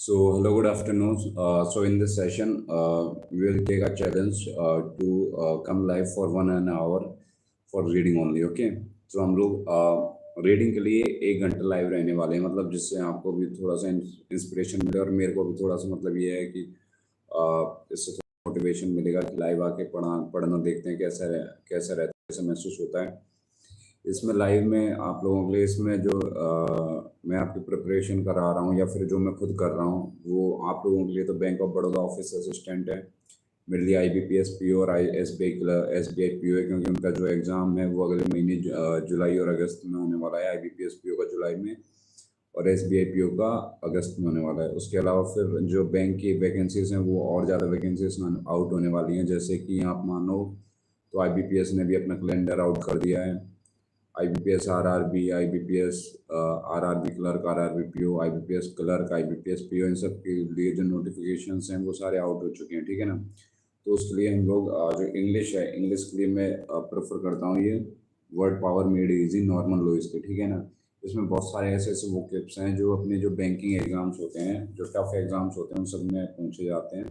So, hello, good afternoon. So, in this session, we will take a challenge to come live for 1 hour for reading only. Okay. तो हम लोग reading के लिए 1 घंटा live रहने वाले हैं, मतलब जिससे आपको भी थोड़ा सा इंस्पिरेशन मिले और मेरे को भी थोड़ा सा मतलब ये है कि इससे मोटिवेशन मिलेगा कि लाइव आके पढ़ना देखते हैं कैसा रहता है, कैसा महसूस होता है। इसमें लाइव में आप लोगों के लिए इसमें जो मैं आपकी प्रिपरेशन करा रहा हूँ या फिर जो मैं खुद कर रहा हूँ वो आप लोगों के लिए तो bank of Baroda office assistant है, मेरे लिए IBPS PO और SBI PO है, क्योंकि उनका जो एग्ज़ाम है वो अगले महीने जुलाई और अगस्त में होने वाला है। IBPS PO का जुलाई में और SBI PO का अगस्त में होने वाला है। उसके अलावा फिर जो बैंक की वैकेंसीज हैं वो और ज़्यादा वैकेंसीज आउट होने वाली हैं, जैसे कि आप मानो तो IBPS ने भी अपना कैलेंडर आउट कर दिया है। IBPS RRB, IBPS RRB clerk, RRB PO, IBPS clerk, IBPS PO, इन सब के लिए जो नोटिफिकेशंस हैं वो सारे आउट हो चुके हैं, ठीक है ना। तो उसके लिए हम लोग जो इंग्लिश है, इंग्लिश के लिए मैं प्रेफर करता हूँ ये word power made easy normal लो इसके, ठीक है ना। इसमें बहुत सारे ऐसे ऐसे वोकेब्स हैं जो अपने जो बैंकिंग एग्जाम्स होते हैं, जो टफ एग्जाम्स होते हैं, उन सब में पूछे जाते हैं।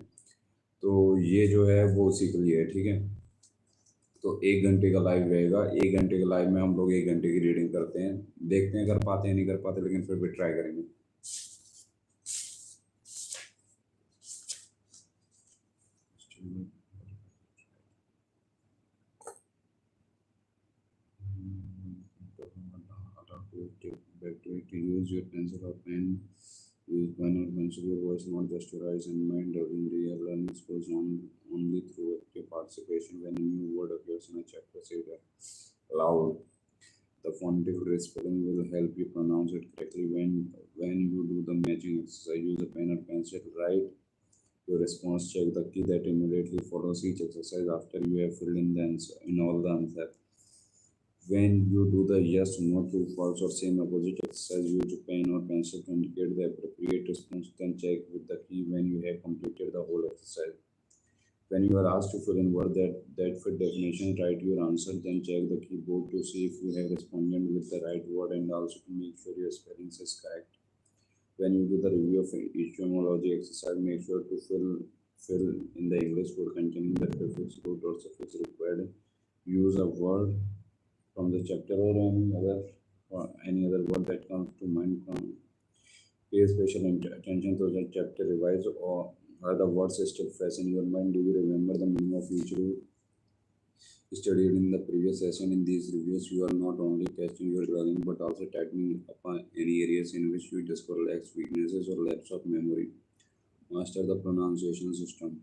तो ये जो है वो उसी के लिए है, ठीक है। तो 1 घंटे का लाइव रहेगा। 1 घंटे के लाइव में हम लोग 1 घंटे की रीडिंग करते हैं, देखते हैं कर पाते हैं नहीं कर पाते, लेकिन फिर भी ट्राई करेंगे। To use your pencil or pen, use pen or pencil, your voice not just to rise and mind. In real learning goes on only through active participation. When a new word appears in a chapter, say it aloud. The phonetic spelling will help you pronounce it correctly. When you do the matching exercise, use a pen or pencil. Write your response. Check the key that immediately follows each exercise after you have filled in the answer in all the answer. When you do the yes, no, true, false, or same opposite exercise, use a pen or pencil to indicate the appropriate response. Then check with the key when you have completed the whole exercise. When you are asked to fill in word that fit definition, write your answer, then check the keyboard to see if you have responded with the right word and also to make sure your spelling is correct. When you do the review of etymology exercise, make sure to fill in the English word containing the prefix, root, or suffix required. Use a word from the chapter or any other word that comes to mind. Pay special attention to the chapter, revise or are the words still fresh in your mind? Do you remember the meaning of each root studied in the previous session? In these reviews, you are not only testing your learning but also tightening upon any areas in which you discover lacks, weaknesses, or lapse of memory. Master the pronunciation system.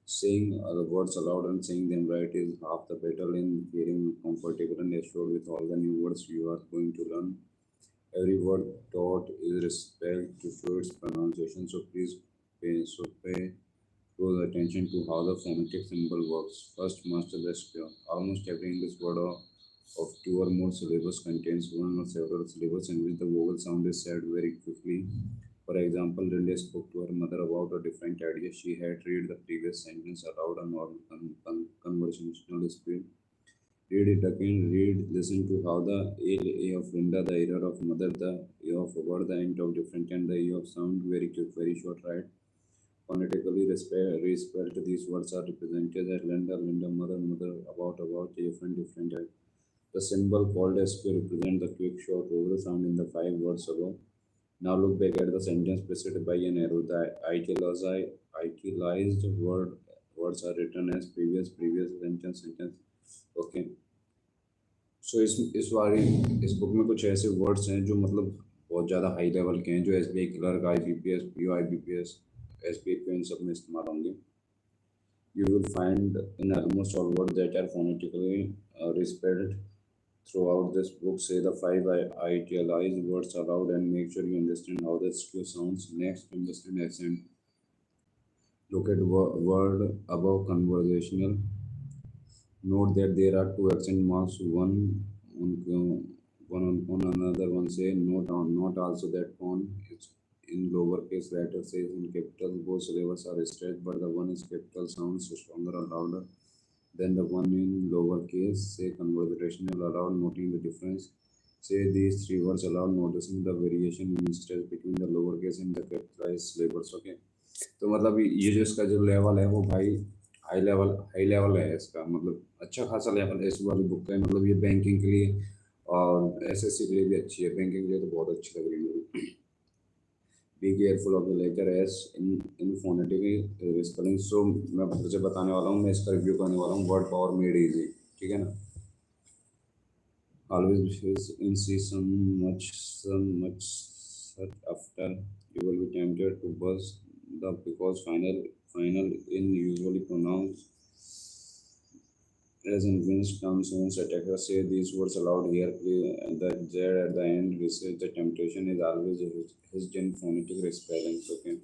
Saying the words aloud and saying them right is half the battle in feeling comfortable and assured with all the new words you are going to learn. Every word taught is respect to show its pronunciation, so please pay close attention to how the phonetic symbol works. First, master the spell. Almost every English word of two or more syllables contains one or several syllables in which the vowel sound is said very quickly. For example, Linda spoke to her mother about a different idea. She had read the previous sentence aloud at normal conversational speed. Read it again, listen to how the A of Linda, the error of mother, the A of word, the end of different, and the A of sound, very quick, very short, right? Phonetically respelled, these words are represented as Linda, Linda, mother, mother, about, different, different. The symbol called as to represent the quick, short vowel sound in the 5 words above. Now look back at the sentence preceded by an arrow. The italicized words are written as previous sentence. Okay. सो इस book में कुछ ऐसे words हैं जो मतलब बहुत ज़्यादा high level के हैं, जो SBI clerk, IBPS PO, IBPS SBI PO इन सब में इस्तेमाल होंगे. You will find in almost all words that are phonetically respelled throughout this book. Say the 5 italicized words aloud and make sure you understand how the SQ sounds. Next, understand accent. Look at word above conversational. Note that there are 2 accent marks, one on another. One say not also that one is in lowercase letter says in capital. Both syllables are straight, but the one is capital sounds stronger or louder than the one in lowercase. Say conversational aloud, noting the difference. Say these three words aloud, noticing the variation in stress between the lowercase and the capitalized syllables. Okay. तो मतलब ये जो इसका जो level है वो भाई high level है इसका, मतलब अच्छा खासा लेवल है इस वाली बुक का, मतलब ये बैंकिंग के लिए और एसएससी के लिए भी अच्छी है, बैंकिंग के लिए तो बहुत अच्छी लग रही है मुझे। Be careful of the letter S in phonetic spelling. So मैं तुझे बताने वाला हूँ, मैं इसका रिव्यू करने वाला हूँ, वर्ड पावर मेड इजी, ठीक है ना। Always insist so much such after you will be tempted to buzz the because final in usually pronounced as in Vince comes when attackers say these words aloud here that there at the end research the temptation is always his in phonetic spelling. Okay.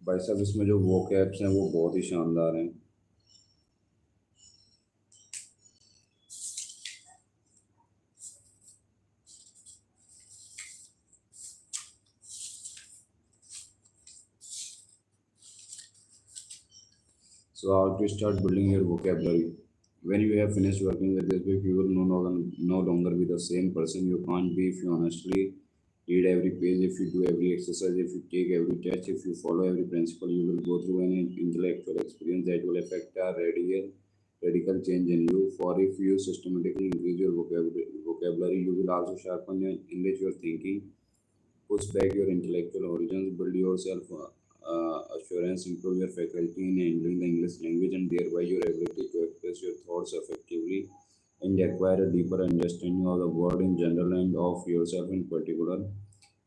भाई साहब इसमें जो वो caps हैं वो बहुत ही शानदार हैं। So how to start building your vocabulary? When you have finished working with this book, you will no longer be the same person. You can't be if you honestly read every page, if you do every exercise, if you take every test, if you follow every principle, you will go through an intellectual experience that will affect a radical change in you. For if you systematically increase your vocabulary, you will also sharpen and enrich your thinking, push back your intellectual origins, build yourself assurance, improve your faculty in handling the English language, and thereby your ability to express your thoughts effectively and acquire a deeper understanding of the world in general and of yourself in particular.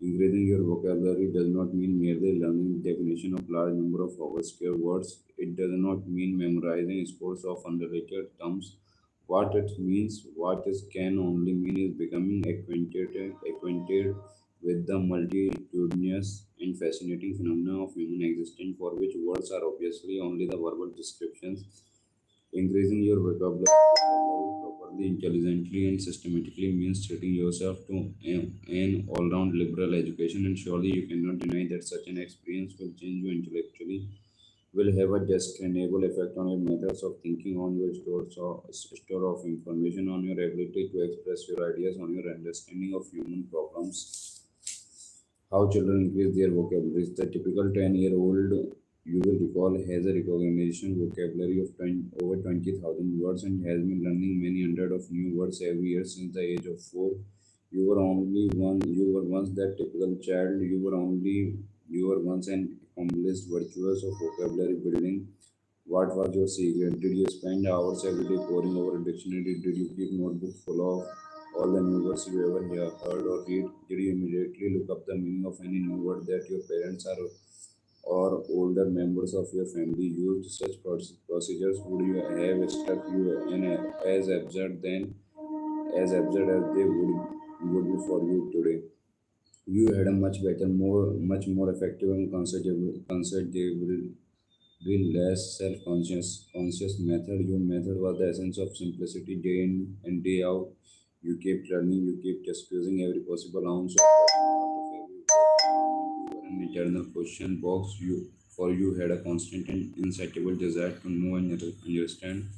Increasing your vocabulary does not mean merely learning the definition of large number of obscure words. It does not mean memorizing scores of unrelated terms. What it means, what it can only mean is becoming acquainted with the multitudinous and fascinating phenomena of human existence for which words are obviously only the verbal descriptions. Increasing your vocabulary properly, intelligently, and systematically means treating yourself to an all-round liberal education, and surely you cannot deny that such an experience will change you intellectually, will have a discernible effect on your methods of thinking, on your store of information, on your ability to express your ideas, on your understanding of human problems. How children increase their vocabulary. The typical 10-year-old you will recall has a recognition vocabulary of over 20,000 words and has been learning many hundred of new words every year since the age of 4. You were once that typical child. You were once an accomplished virtuoso of vocabulary building. What was your secret? Did you spend hours every day poring over a dictionary? Did you keep notebooks full of all the new words you ever heard or read? Did you immediately look up the meaning of any new word that your parents are or older members of your family used? Such procedures would you have struck you in as absurd as they would be for you today? You had a much more effective and considerably less conscious method. Your method was the essence of simplicity day in and day out. You kept learning, you kept excusing every possible ounce of you were an eternal question box. You had a constant and insatiable desire to know and understand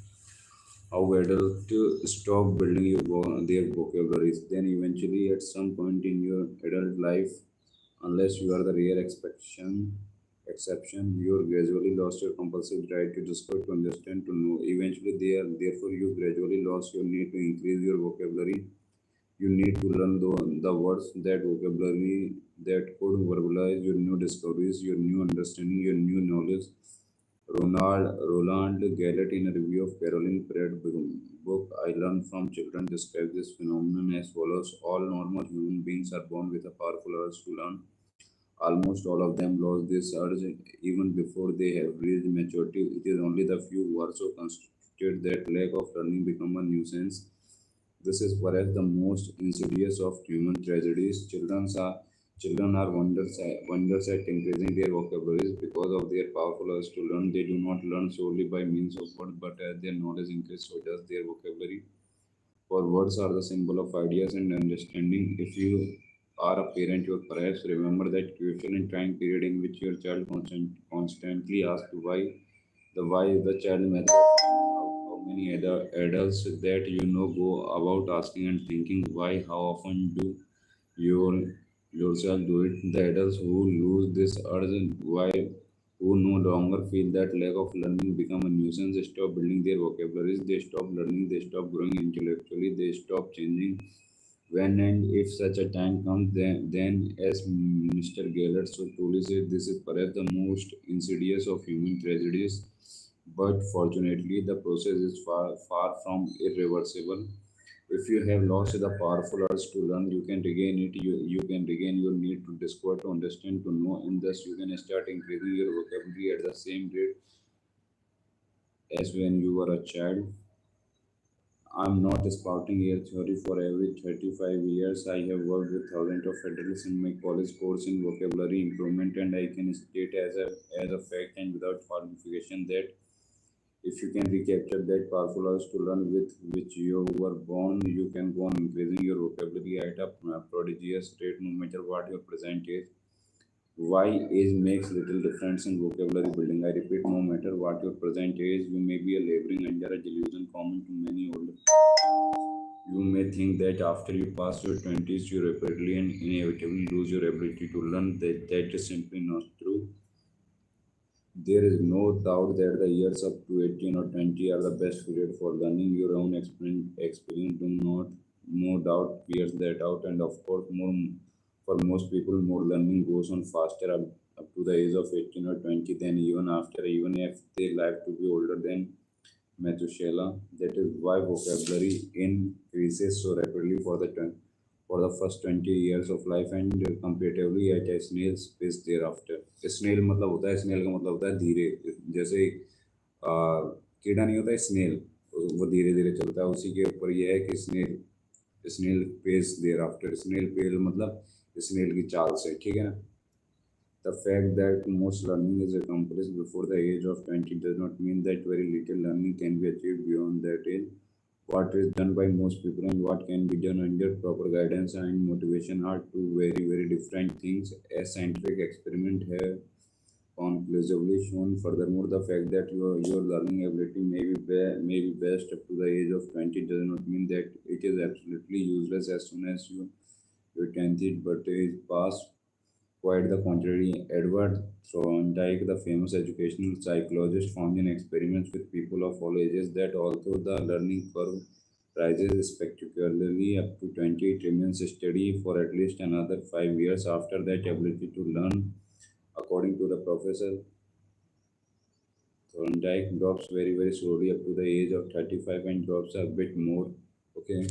how adults stop building their vocabularies. Then eventually, at some point in your adult life, unless you are the rare exception, you gradually lost your compulsive drive to discover, to understand, to know. Eventually, therefore, you gradually lost your need to increase your vocabulary. You need to learn the words, that vocabulary that could verbalize your new discoveries, your new understanding, your new knowledge. Roland Gellert, in a review of Caroline Pratt book I Learned from Children, describes this phenomenon as follows. All normal human beings are born with a powerful urge to learn. Almost all of them lose this urge even before they have reached maturity. It is only the few who are so constituted that lack of learning become a nuisance. This is perhaps the most insidious of human tragedies. Children are wonders at increasing their vocabularies because of their powerful urge to learn. They do not learn solely by means of words, but as their knowledge increases, so does their vocabulary. For words are the symbol of ideas and understanding. If you are a parent, you perhaps remember that crucial and trying period in which your child constantly asks why is the child method. How many adults that you know go about asking and thinking why? How often do your yourself do it? The adults who lose this urge, why, who no longer feel that lack of learning become a nuisance, they stop building their vocabularies, they stop learning, they stop growing intellectually, they stop changing. When and if such a time comes, then as Mr. Gellert so truly said, this is perhaps the most insidious of human tragedies. But fortunately, the process is far from irreversible. If you have lost the powerful urge to learn, you can regain it. You can regain your need to discover, to understand, to know, and thus you can start increasing your vocabulary at the same rate as when you were a child. I'm not spouting a theory for every 35 years. I have worked with thousands of adults in my college course in vocabulary improvement, and I can state as a fact and without qualification that if you can recapture that powerful urge to learn with which you were born, you can go on increasing your vocabulary at a prodigious rate no matter what your present age. Why age makes little difference in vocabulary building. I repeat, no matter what your present age, you may be laboring under a delusion common to many older. You may think that after you pass your 20s, you rapidly and inevitably lose your ability to learn. That is simply not true. There is no doubt that the years up to 18 or 20 are the best period for learning. Your own experience do not, no doubt, bears that out. And of course, for most people, more learning goes on faster up to the age of 18 or 20 than even after, even if they like to be older than Methuselah. That is why vocabulary increases so rapidly for the first 20 years of life and comparatively at a snail's pace thereafter. Snail मतलब होता है, snail का मतलब होता है धीरे, जैसे आ, कीड़ा नहीं होता है स्नेल, वो धीरे धीरे चलता है, उसी के ऊपर ये है कि snail, snail pace there after, snail pale मतलब स्नेल की चाल से, ठीक है ना. The fact that most learning is accomplished before the age of 20 does not mean that very little learning can be achieved beyond that age. What is done by most people and what can be done under proper guidance and motivation are two very, very different things. A scientific experiment have conclusively shown. Furthermore, the fact that your learning ability may be best up to the age of 20 does not mean that it is absolutely useless as soon as your 10th birthday is passed. Quite the contrary, Edward Thorndike, the famous educational psychologist, found in experiments with people of all ages that although the learning curve rises spectacularly up to 20, it remains steady for at least another 5 years after that ability to learn. According to the professor, Thorndike drops very, very slowly up to the age of 35 and drops a bit more. Okay.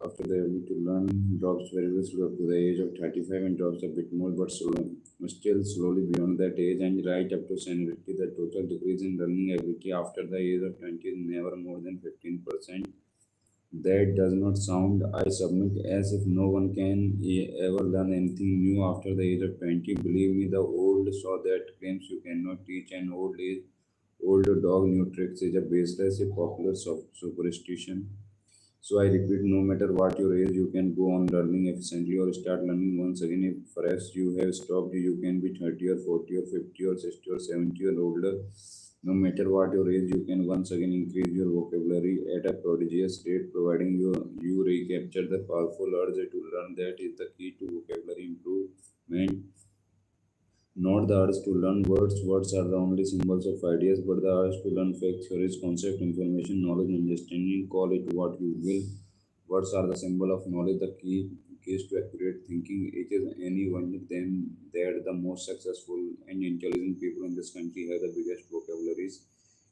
After the ability to learn drops very, very slow up to the age of 35 and drops a bit more, but still slowly beyond that age and right up to senility. The total decrease in learning ability after the age of 20 is never more than 15%. That does not sound, I submit, as if no one can ever learn anything new after the age of 20. Believe me, the old saw that claims you cannot teach an old dog new tricks is a baseless, a popular superstition. So I repeat, no matter what your age, you can go on learning efficiently or start learning once again. If perhaps you have stopped, you can be 30 or 40 or 50 or 60 or 70 or older. No matter what your age, you can once again increase your vocabulary at a prodigious rate, providing you recapture the powerful urge to learn. That is the key to vocabulary improvement. Not the urge to learn words. Words are the only symbols of ideas, but the urge to learn facts, theories, concept, information, knowledge, understanding, call it what you will. Words are the symbol of knowledge, the keys to accurate thinking. It is anyone then that the most successful and intelligent people in this country have the biggest vocabularies.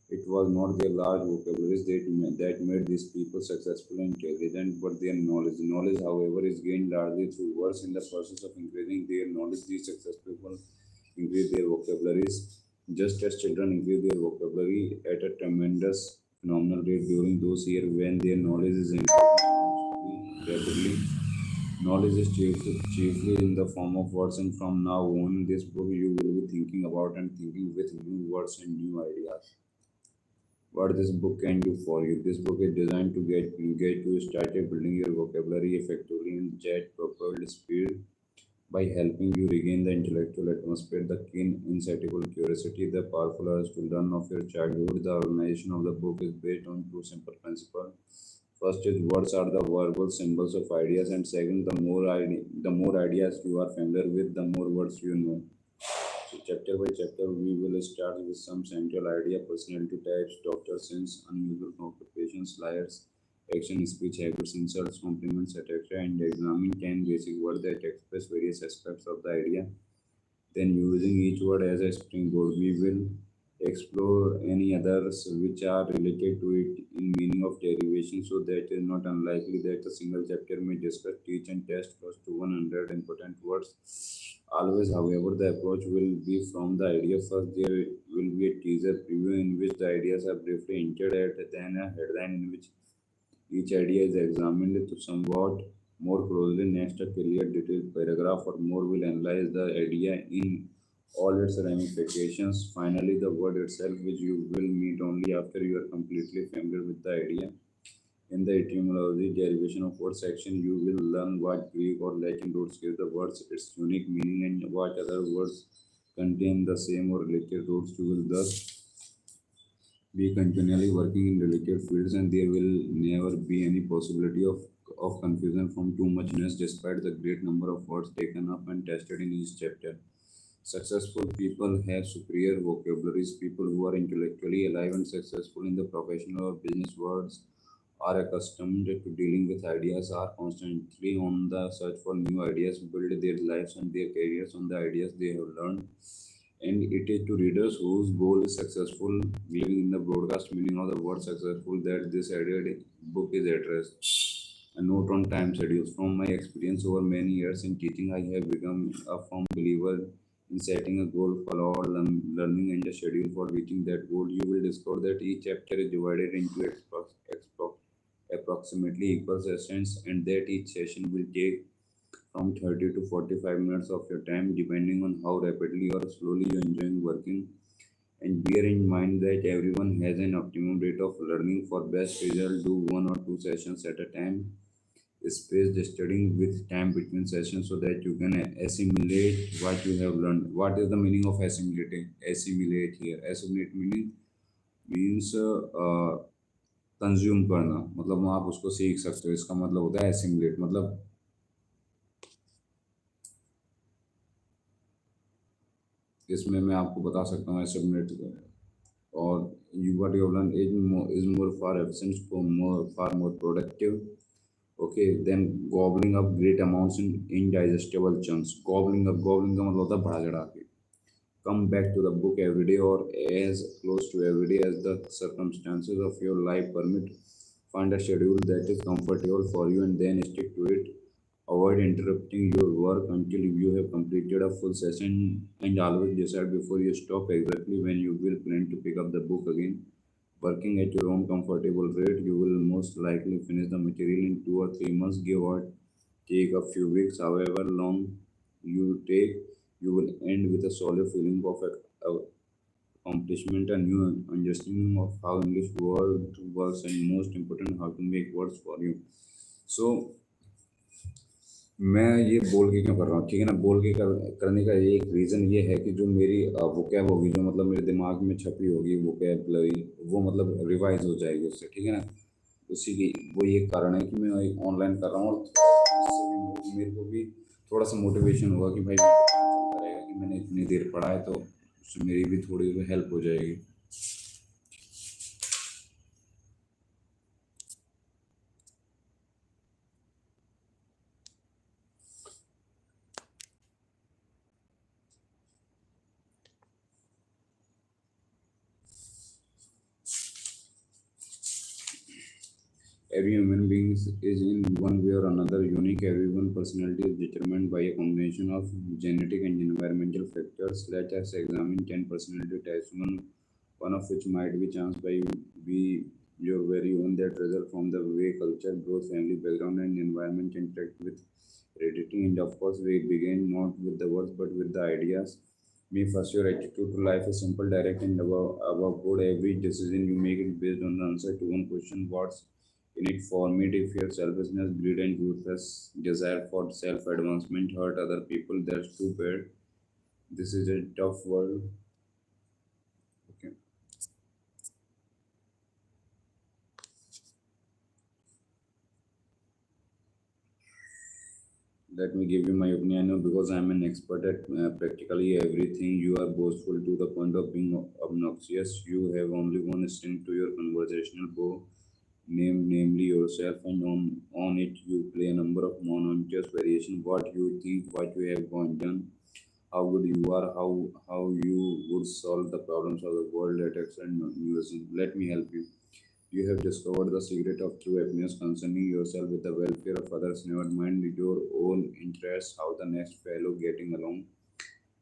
It was not their large vocabularies that made these people successful and intelligent, but their knowledge. Knowledge, however, is gained largely through words. In the process of increasing their knowledge, these successful people increase their vocabularies, just as children increase their vocabulary at a tremendous phenomenal rate during those years when their knowledge is increasing rapidly. Knowledge is chiefly in the form of words, and from now on, in this book, you will be thinking about and thinking with new words and new ideas. what this book can do for you. This book is designed to get you started building your vocabulary effectively in jet propelled speed by helping you regain the intellectual atmosphere, the keen, insatiable curiosity, the powerful urge to learn of your childhood. The organization of the book is based on two simple principles. First is words are the verbal symbols of ideas, and second, the more ideas you are familiar with, the more words you know. So chapter by chapter, we will start with some central idea, personality types, doctor sense, unusual occupations, liars, action, speech habits, insults, compliments, etc. and examine 10 basic words that express various aspects of the idea. Then using each word as a springboard, we will explore any others which are related to it in meaning of derivation, so that it is not unlikely that a single chapter may discuss, teach and test close to 100 important words. Always, however, the approach will be from the idea first. There will be a teaser preview in which the ideas are briefly hinted at, then a headline in which each idea is examined to somewhat more closely. Next, a clear, detailed paragraph or more will analyze the idea in all its ramifications. Finally, the word itself, which you will meet only after you are completely familiar with the idea. In the etymology derivation of word section, you will learn what Greek or Latin roots give the words its unique meaning and what other words contain the same or related roots. You will thus be continually working in related fields, and there will never be any possibility of confusion from too much muchness despite the great number of words taken up and tested in each chapter. Successful people have superior vocabularies. People who are intellectually alive and successful in the professional or business worlds are accustomed to dealing with ideas, are constantly on the search for new ideas, build their lives and their careers on the ideas they have learned. And it is to readers whose goal is successful living in the broadcast meaning of the word successful that this added book is addressed. A note on time schedules. From my experience over many years in teaching, I have become a firm believer in setting a goal, follow learning, and a schedule for reaching that goal. You will discover that each chapter is divided into approximately equal sessions, and that each session will take from 30 to 45 minutes of your time, depending on how rapidly or slowly you enjoy working. And bear in mind that everyone has an optimum rate of learning. For best result, do one or two sessions at a time. Space the studying with time between sessions so that you can assimilate what you have learned. What is the meaning of assimilating? Assimilate here. Assimilate meaning means consume करना, मतलब आप उसको सीख सकते हो, इसका मतलब होता है एसिमुलेट, मतलब इसमें मैं आपको बता सकता हूँ एसिमुलेट और you what you have learned is more far efficient, for more far more productive. Okay, then gobbling up great amounts in indigestible chunks. Gobbling का मतलब होता है बड़ा चढ़ा के. Come back to the book every day or as close to every day as the circumstances of your life permit. Find a schedule that is comfortable for you and then stick to it. Avoid interrupting your work until you have completed a full session, and always decide before you stop exactly when you will plan to pick up the book again. Working at your own comfortable rate, you will most likely finish the material in 2 or 3 months. Give or take a few weeks, however long you take, you will end with a solid feeling of accomplishment, a new understanding of how English word works, and most important, how to make words for you. So मैं ये बोल के क्यों कर रहा हूँ, ठीक है ना? बोल के करने का एक रीज़न ये है कि जो मेरी वोकैब होगी, जो मतलब मेरे दिमाग में छपी होगी वोकैबलरी, वो मतलब रिवाइज हो जाएगी उससे, ठीक है ना? उसी की वो ये कारण है कि मैं ऑनलाइन कर रहा हूँ, और इससे भी मेरे को भी थोड़ा सा मोटिवेशन होगा कि भाई चलता रहेगा कि मैंने इतनी देर पढ़ा है, तो उससे मेरी भी थोड़ी हेल्प हो जाएगी. Every human being is in one way or another unique. Everyone's personality is determined by a combination of genetic and environmental factors. Let us examine 10 personality types, one of which might be chance by be your very own, that result from the way culture, growth, family background, and environment interact with heredity. And of course, we begin not with the words but with the ideas. Me first, your attitude to life is simple, direct, and above board. Every decision you make is based on the answer to one question: what's in it for me? If your selfishness, greed, and ruthless desire for self-advancement hurt other people, that's too bad. This is a tough world. Okay. Let me give you my opinion because I'm an expert at practically everything. You are boastful to the point of being obnoxious. You have only one string to your conversational bow, namely yourself, and on it you play a number of monotonous variations. What you think, what you have gone done, how good you are, how you would solve the problems of the world, attacks and listen. Let me help you. You have discovered the secret of true happiness concerning yourself with the welfare of others. Never mind your own interests, how the next fellow getting along.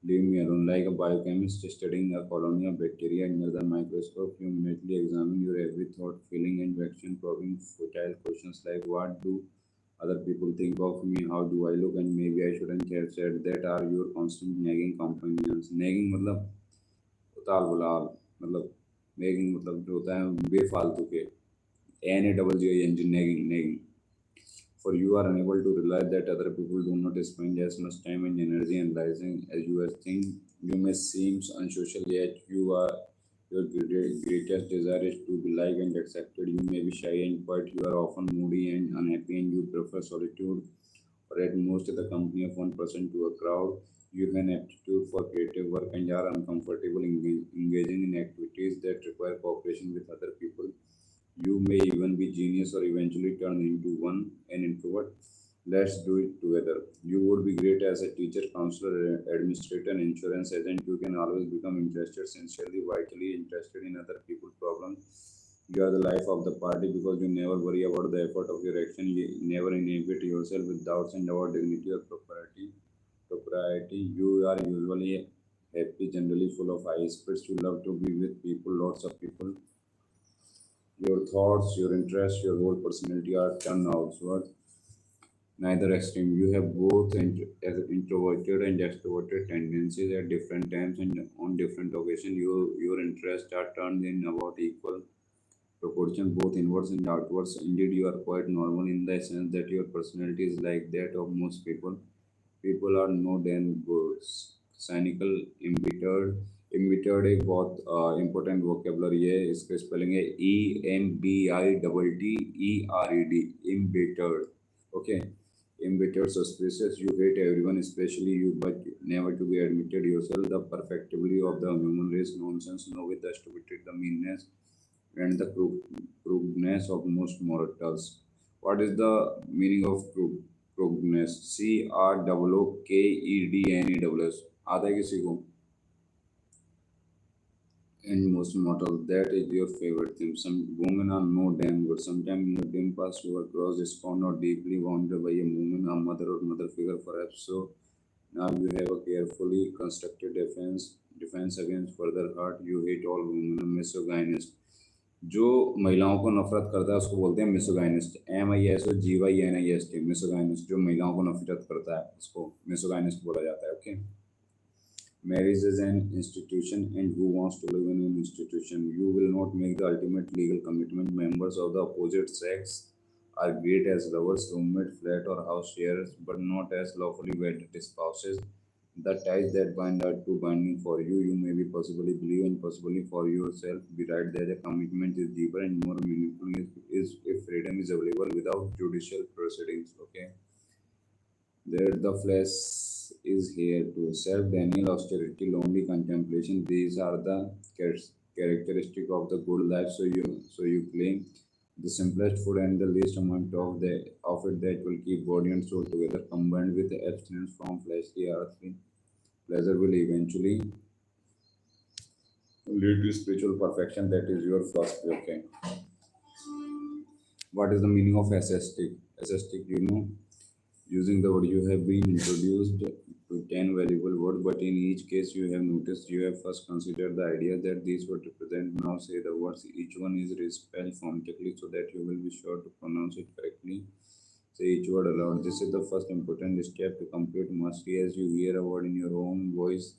Leave me alone. Like a biochemist studying a colony of bacteria under the microscope, you minutely examine your every thought, feeling, and reaction, probing futile questions like what do other people think of me, how do I look, and maybe I shouldn't have said that are your constant nagging companions. Nagging मतलब उताल बुलाल मतलब nagging मतलब जो होता है बेफालतू के NAGG nagging nagging. For you are unable to realize that other people do not spend as much time and energy analyzing as you think. You may seem unsocial, yet your greatest desire is to be liked and accepted. You may be shy and quiet. You are often moody and unhappy, and you prefer solitude or at most the company of one person to a crowd. You have an aptitude for creative work and are uncomfortable engaging in activities that require cooperation with other people. You may even be genius or eventually turn into one an introvert. Let's do it together. You would be great as a teacher, counselor, administrator, and insurance agent. You can always become interested, sincerely, vitally interested in other people's problems. You are the life of the party because you never worry about the effort of your action. You never inhibit yourself with doubts and about dignity or propriety. You are usually happy, generally full of high spirits. You love to be with people, lots of people. Your thoughts, your interests, your whole personality are turned outward, neither extreme. You have both as introverted and extroverted tendencies at different times and on different occasions. Your interests are turned in about equal proportion, both inwards and outwards. Indeed, you are quite normal in the sense that your personality is like that of most people. People are no damn goods. Cynical, embittered एक बहुत important vocabulary है. इसका spelling है EMBITTERED. Embittered. Okay. Embittered, suspicious. You hate everyone, especially you, but never to be admitted yourself. The perfectibility of the human race nonsense. Know with the stupidity, the meanness, and the crudeness of most mortals. What is the meaning of crudeness? CROOKEDNESS. आता है किसी को? And most mortal, that is your favorite thing. Some women are no damn good. Sometimes in the dim past you are crossed, scorned, or deeply wounded by a woman, a mother or mother figure perhaps. So now you have a carefully constructed defense against further hurt. You hate all women, a misogynist. जो महिलाओं को नफरत करता है उसको बोलते हैं misogynist. MISOGYNIST. Misogynist जो महिलाओं को नफरत करता है उसको मिसोगाइनिस्ट बोला जाता है. Okay. Marriage is an institution, and who wants to live in an institution? You will not make the ultimate legal commitment. Members of the opposite sex are great as lovers, roommate, flat, or house sharers, but not as lawfully wedded spouses. The ties that bind are too binding for you. You may be possibly believe and possibly for yourself be right that the commitment is deeper and more meaningful is if freedom is available without judicial proceedings. Okay. There the flesh is here to self denial, austerity, lonely contemplation. These are the characteristic of the good life. So you claim the simplest food and the least amount of it that will keep body and soul together, combined with the abstinence from fleshly earthly pleasure, will eventually lead to spiritual perfection. That is your philosophy. Okay. What is the meaning of ascetic? Ascetic, using the word, you have been introduced to 10 valuable words, but in each case you have noticed you have first considered the idea that these would represent. Now say the words, each one is spelled phonetically so that you will be sure to pronounce it correctly. Say each word aloud. This is the first important step to complete mastery. As you hear a word in your own voice,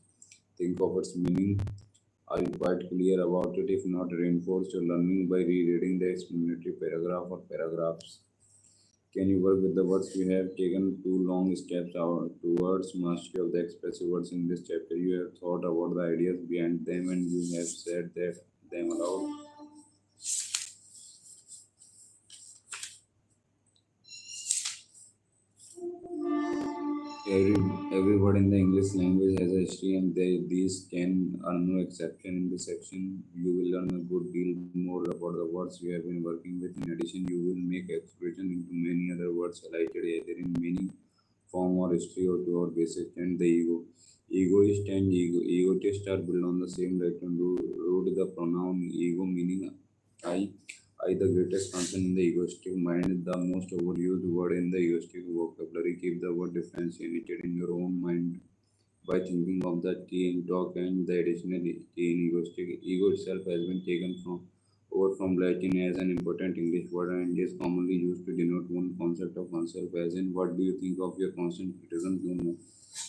think of its meaning. Are you quite clear about it? If not, reinforce your learning by rereading the explanatory paragraph or paragraphs. Can you work with the words? You have taken two long steps out towards mastery of the expressive words in this chapter. You have thought about the ideas behind them and you have said that them aloud. Every, every word in the English language has a history, and these can are no exception. In this section, you will learn a good deal more about the words you have been working with. In addition, you will make exploration into many other words highlighted either in meaning, form, or history, or to our basic and the ego. Egoist and egotist are built on the same Latin root. The pronoun ego meaning I. I, the greatest concern in the egoistic mind, the most overused word in the egoistic vocabulary. Keep the word differentiated in your own mind by thinking of the T in talk and the additional T in egoistic. Ego itself has been taken from over from Latin as an important English word and is commonly used to denote one concept of oneself, as in what do you think of your constant criticism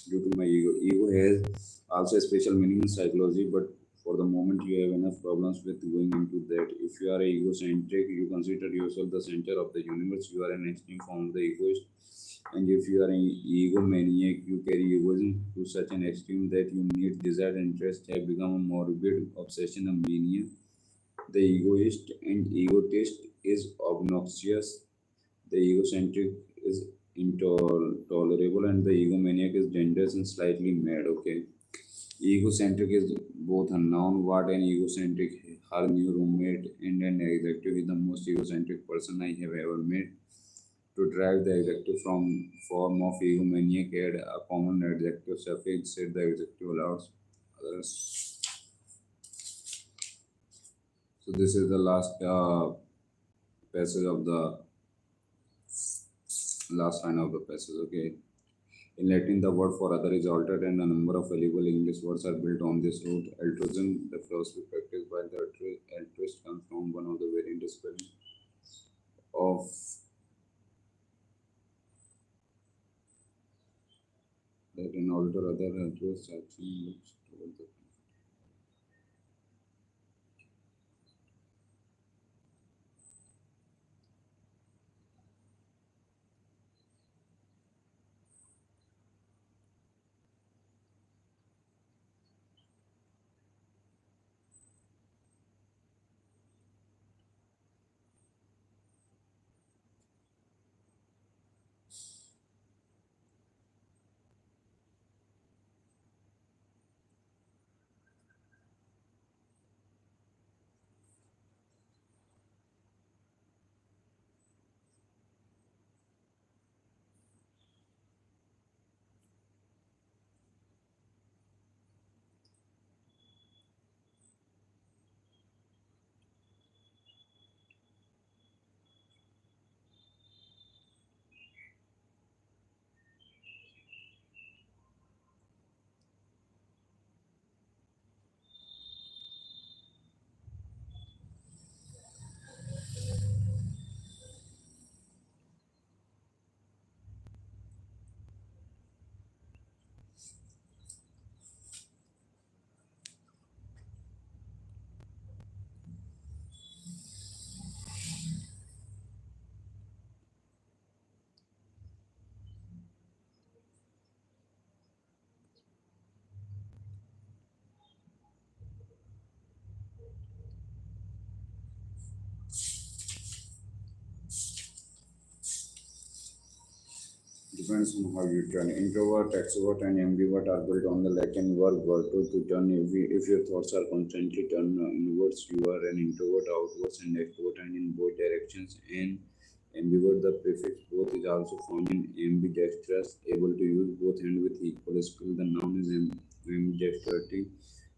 due to my ego. Ego has also a special meaning in psychology, but for the moment you have enough problems with going into that. If you are egocentric, you consider yourself the center of the universe, you are an extreme form of the egoist. And if you are an egomaniac, you carry egoism to such an extreme that you need desire and interest have become a morbid obsession, a mania. The egoist and egotist is obnoxious. The egocentric is intolerable, and the egomaniac is dangerous and slightly mad. Okay, egocentric is both a noun. What an egocentric, her new roommate, and an adjective is the most egocentric person I have ever met. To drive the adjective from form of egomaniac, add a common adjective suffix, said the adjective allows others. So this is the last passage of the last line of the passage. Okay. In Latin, the word for other is altered, and a number of valuable English words are built on this root. Altruism, the philosophy practiced by the altruist, comes from one of the variant spelling of that in alter other altruist action looks toward the. Depends on how you turn. Introvert, extrovert, and ambivert are built on the Latin verb verto to turn. If your thoughts are constantly turned inwards, you are an introvert, outwards, and extrovert, and in both directions. And ambivert, the prefix both is also found in ambidextrous, able to use both hands with equal skill. The noun is ambidexterity.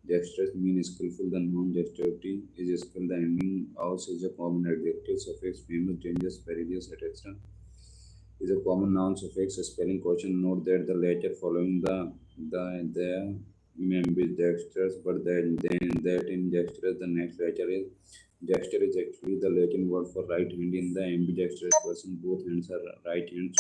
Dexterous means skillful. The noun dexterity is skill. The ending also is a common adjective suffix, famous, dangerous, perilous, etc. Is a common noun suffix. A spelling question. Note that the letter following the may be dexterous, but then that in dexterous the next letter is dexter is actually the Latin word for right hand. In the ambidextrous person, both hands are right hands.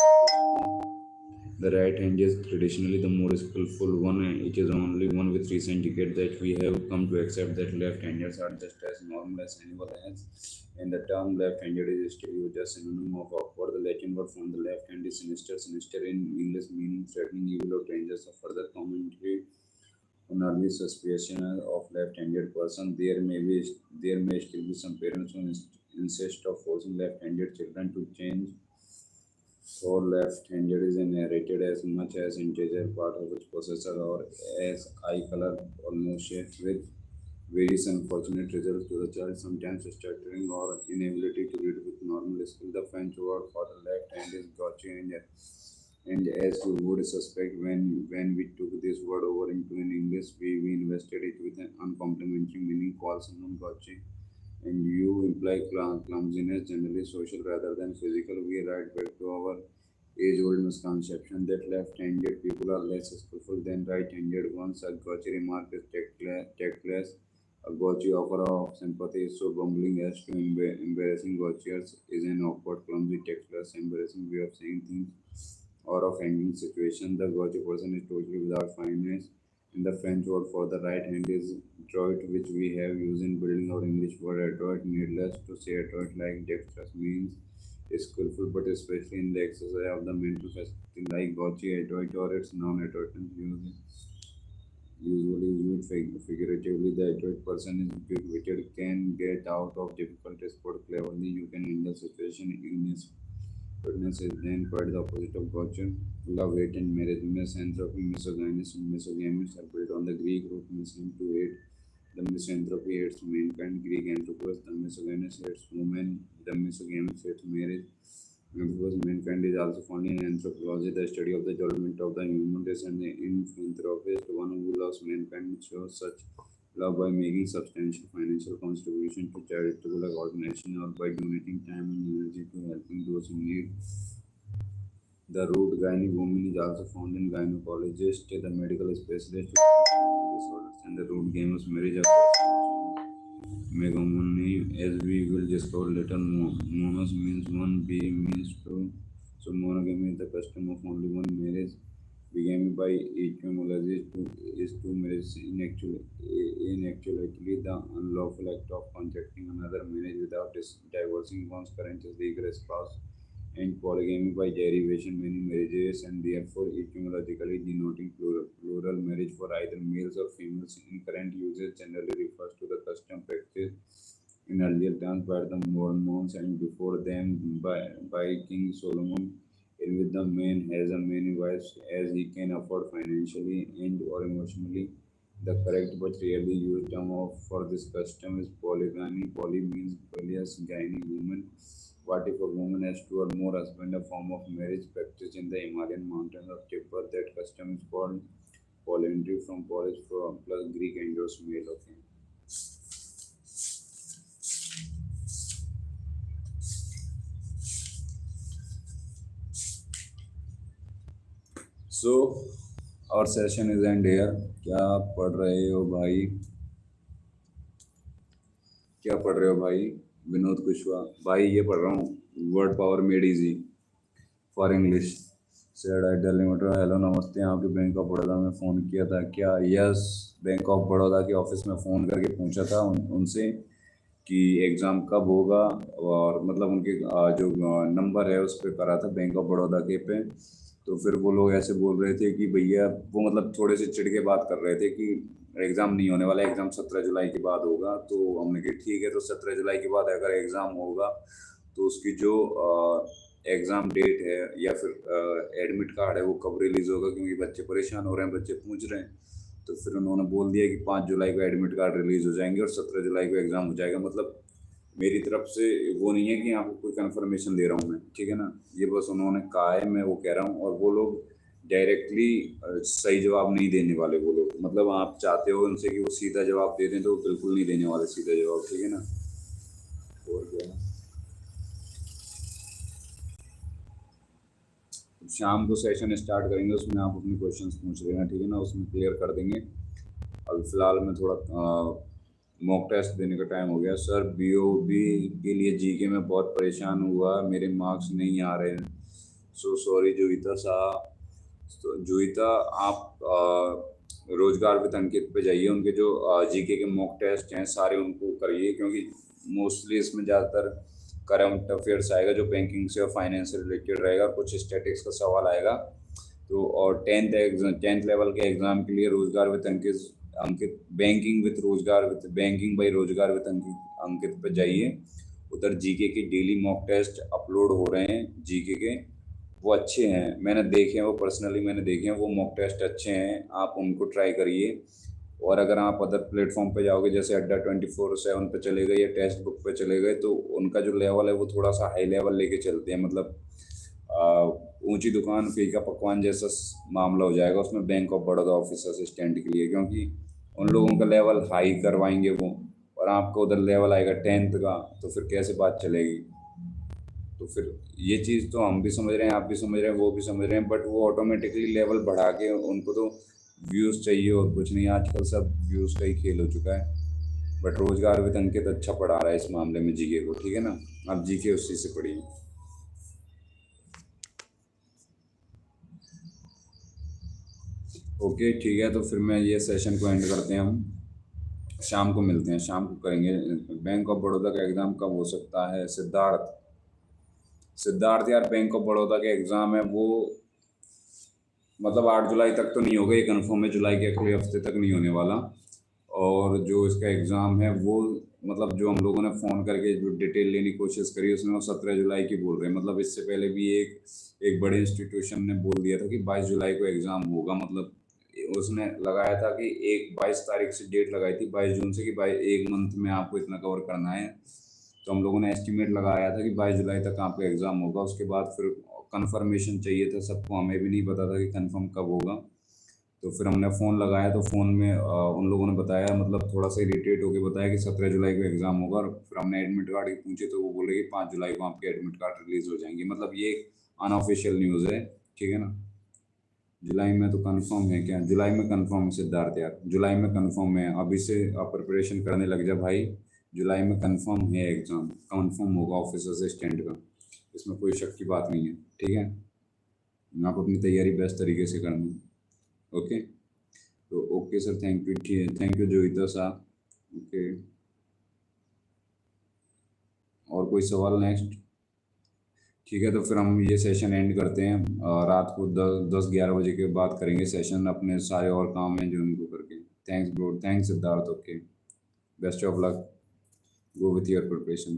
The right hand is traditionally the more skillful one, and it is only one with recent decades that we have come to accept that left-handers are just as normal as anyone else. And the term left-handed is still used as synonym of awkward. The Latin word from the left hand is sinister. Sinister in English meaning threatening, evil, or dangerous. A further commentary on early suspicion of left-handed person. There may still be some parents who insist of forcing left-handed children to change or left-handed is narrated as much as integer part of its processor or as eye color almost shaped with various unfortunate results to the child, sometimes stuttering or inability to read with normal skill. The French word for the left hand is gauche, and as you would suspect, when we took this word over into an English, we invested it with an uncomplimentary meaning, call someone gauche and you imply clumsiness, generally social rather than physical. We right back to our age-old misconception that left-handed people are less skillful than right-handed ones. A gotcha remark is tactless. A gotcha offer of sympathy is so bumbling as to embarrassing. Gotchas is an awkward, clumsy, tactless, embarrassing way of saying things or of handling situation. The gotcha person is totally without finesse. In the French word for the right hand is adroit, which we have used in building our English word adroit. Needless to say, adroit like dexterous means skillful, but especially in the exercise of the mental faculty like gotcha, adroit, or its non-adroitness usually used figuratively. The adroit person is quick-witted, can get out of difficult sport cleverly. You can handle situation in his goodness is then quite the opposite of gotcha. Love, hate, and marriage. Misanthropy, misogynist, and misogynist are built on the Greek root misin to hate. The misanthropy hates mankind. Greek anthropos. The misogynist hates women. The misogynis hates marriage. Anthropos, mankind is also found in anthropology, the study of the development of the human race, and the philanthropist, one who loves mankind, shows such love by making substantial financial contribution to charitable organization or by donating time and energy to helping those in need. The root gynae woman is also found in gynecologist, the medical specialist who treats disorders, and the root gamous marriage occurs. Megomony, as we will discover later, monos means one, B means two. So monogamy is the custom of only one marriage. Bigamy by etymology is two marriages. In actuality, the unlawful act of contracting another marriage without divorcing one's current legal spouse. And polygamy by derivation, many marriages, and therefore etymologically denoting plural marriage for either males or females. In current usage, generally refers to the custom practice in earlier times by the Mormons and before them by King Solomon, in which the man has as many wives as he can afford financially and or emotionally. The correct but rarely used term for this custom is polygamy. Poly means polyus, gynae, woman. What if a woman has two or more husbands, a form of marriage practiced in the Himalayan mountains of Tibet? That custom is called polyandry from Polish from plus Greek endos male. Okay. So our session is end here. क्या पढ़ रहे हो भाई? क्या पढ़ रहे हो भाई? विनोद कुशवाहा भाई ये पढ़ रहा हूँ word power made easy for English said I delimiter hello नमस्ते आपके बैंक ऑफ बड़ौदा में फ़ोन किया था क्या? यस, बैंक ऑफ बड़ौदा के ऑफिस में फ़ोन करके पूछा था उनसे कि एग्ज़ाम कब होगा और मतलब उनके जो नंबर है उस पर करा था बैंक ऑफ बड़ौदा के पे। तो फिर वो लोग ऐसे बोल रहे थे कि भैया वो मतलब थोड़े से चिढ़ के बात कर रहे थे कि एग्ज़ाम नहीं होने वाला, एग्ज़ाम 17 जुलाई के बाद होगा। तो हमने कहा ठीक है, तो 17 जुलाई के बाद अगर एग्ज़ाम होगा तो उसकी जो एग्ज़ाम डेट है या फिर एडमिट कार्ड है वो कब रिलीज़ होगा, क्योंकि बच्चे परेशान हो रहे हैं, बच्चे पूछ रहे हैं। तो फिर उन्होंने बोल दिया कि 5 जुलाई को एडमिट कार्ड रिलीज़ हो जाएंगे और 17 जुलाई को एग्ज़ाम हो जाएगा। मतलब मेरी तरफ से वो नहीं है कि आपको कोई कंफर्मेशन दे रहा हूँ मैं, ठीक है ना, ये बस उन्होंने कहा है, मैं वो कह रहा हूँ। और वो लोग डायरेक्टली सही जवाब नहीं देने वाले वो लोग, मतलब आप चाहते हो उनसे कि वो सीधा जवाब दे दें तो वो बिल्कुल नहीं देने वाले सीधा जवाब, ठीक है ना। और क्या, शाम को सेशन स्टार्ट करेंगे, उसमें आप अपने क्वेश्चंस पूछ लेना, ठीक है ना, उसमें क्लियर कर देंगे। अब फिलहाल मैं थोड़ा मॉक टेस्ट देने का टाइम हो गया। सर बीओबी के लिए जीके में बहुत परेशान हुआ, मेरे मार्क्स नहीं आ रहे हैं, सो सॉरी जोगिता साहब। तो जुहिता, आप रोजगार विद अंकित पे जाइए, उनके जो जीके के मॉक टेस्ट हैं सारे उनको करिए, क्योंकि मोस्टली इसमें ज़्यादातर करंट अफेयर्स आएगा जो बैंकिंग से और फाइनेंस से रिलेटेड रहेगा, और कुछ स्टैटिक्स का सवाल आएगा। तो और टेंथ लेवल के एग्जाम के लिए रोजगार with Ankit Ankit banking with रोजगार विद बैंकिंग बाई रोजगार विद अंकित अंकित पे जाइए। उधर जीके के डेली मॉक टेस्ट अपलोड हो रहे हैं जीके के, वो अच्छे हैं, मैंने देखे हैं, वो पर्सनली मैंने देखे हैं, वो मॉक टेस्ट अच्छे हैं, आप उनको ट्राई करिए। और अगर आप अदर प्लेटफॉर्म पे जाओगे जैसे अड्डा 24/7 पे चले गए या टेक्स्ट बुक पे चले गए, तो उनका जो लेवल है वो थोड़ा सा हाई लेवल लेके चलते हैं, मतलब ऊंची दुकान फीका पकवान जैसा मामला हो जाएगा उसमें bank of Baroda office assistant के लिए, क्योंकि उन लोगों का लेवल हाई करवाएंगे वो, और आपका उधर लेवल आएगा 10th का, तो फिर कैसे बात चलेगी। तो फिर ये चीज़ तो हम भी समझ रहे हैं, आप भी समझ रहे हैं, वो भी समझ रहे हैं, बट वो ऑटोमेटिकली लेवल बढ़ा के उनको तो व्यूज़ चाहिए और कुछ नहीं, आजकल सब व्यूज़ का ही खेल हो चुका है। बट रोजगार विद अंकित अच्छा पढ़ा रहा है इस मामले में जीके को, ठीक है ना, आप जीके उसी से पढ़िए। ओके ठीक है, तो फिर मैं ये सेशन को एंड करते हैं, हम शाम को मिलते हैं, शाम को करेंगे। बैंक ऑफ बड़ौदा का एग्ज़ाम कब हो सकता है? सिद्धार्थ, सिद्धार्थ यार बैंक ऑफ बड़ौदा के एग्ज़ाम है वो, मतलब 8 जुलाई तक तो नहीं होगा ये कंफर्म है, जुलाई के अगले हफ्ते तक नहीं होने वाला। और जो इसका एग्ज़ाम है वो, मतलब जो हम लोगों ने फ़ोन करके जो डिटेल लेने की कोशिश करी उसमें वो 17 जुलाई की बोल रहे हैं, मतलब इससे पहले भी एक एक बड़े इंस्टीट्यूशन ने बोल दिया था कि 22 जुलाई को एग्ज़ाम होगा, मतलब उसने लगाया था कि 22 तारीख से डेट लगाई थी 22 जून से कि बाई 1 मंथ में आपको इतना कवर करना है। तो हम लोगों ने एस्टिमेट लगाया था कि 22 जुलाई तक आपका एग्ज़ाम होगा, उसके बाद फिर कंफर्मेशन चाहिए था सबको, हमें भी नहीं पता था कि कंफर्म कब होगा। तो फिर हमने फ़ोन लगाया तो फ़ोन में उन लोगों ने बताया, मतलब थोड़ा सा इरिटेट होकर बताया कि 17 जुलाई को एग्ज़ाम होगा, और फिर हमने एडमिट कार्ड की पूछे तो वो बोले कि 5 जुलाई को आपके एडमिट कार्ड रिलीज़ हो जाएंगे, मतलब ये अनऑफिशियल न्यूज़ है, ठीक है ना। जुलाई में तो कंफर्म है क्या? जुलाई में कंफर्म है सिद्धार्थ यार, जुलाई में कंफर्म है, अभी से आप प्रिपरेशन करने लग जा भाई। जुलाई में कंफर्म है एग्ज़ाम, कंफर्म होगा ऑफिस असिस्टेंट का, इसमें कोई शक की बात नहीं है, ठीक है। आप अपनी तैयारी बेस्ट तरीके से करना। ओके, तो ओके सर, थैंक यू जोहिता साहब। ओके, और कोई सवाल नेक्स्ट? ठीक है, तो फिर हम ये सेशन एंड करते हैं, रात को 10-11 बजे के बाद करेंगे सेशन, अपने सारे और काम हैं जो उनको करके। Thanks bro, thanks Siddharth. Okay, best of luck, go with your preparation.